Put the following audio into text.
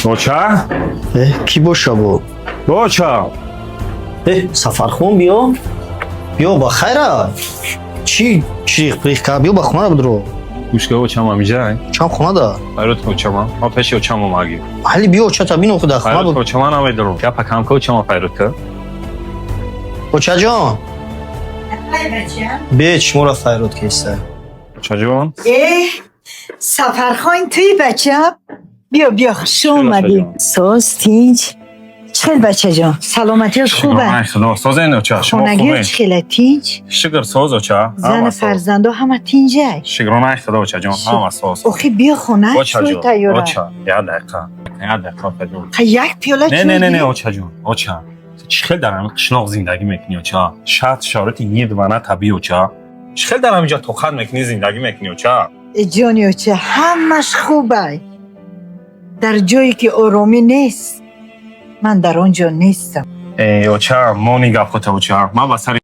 اوچا؟ کی باشه بو؟ اوچا؟ سفرخون بیا با خیره چی چریخ پریخ که بیا با خونه بدرو گوشگاه اوچا ما میجای؟ چم خونه دا فیروت اوچا ما پیش اوچا ما ماگی حالی بیا چه تبین خود خونه فیروت بود اوچا ما نمی درو یا پکم که اوچا ما فیروت که؟ اوچا جان بیچ مورا فیروت کیسته اوچا جون؟ سفرخواین توی بچه بیا خوش اومدی ساز تیج چخیل بچه جان سلامتی خوبه خدا ساز این اوچا شما خونگی خوبه چخیل تیج شکر ساز اوچا زن فرزنده همه تینجه شکرانه خدا اوچا جان همه ساز اوخی بیا خونه اوچا شوی جان تیاره اوچا یه دقیقه فیروت یک پیاله چوی نه اوچا جون اوچا چخیل در همین قشناق زندگی میکنی اوچا شرط یه دوانه طبیعی اوچا چخیل در همینجا تو خد میکنی زندگی میکنی اوچا جانی اوچه همش خوبه در جایی که آرامی نیست من در آنجا نیستم اوچا مونی گپ خود اوچا ما با سر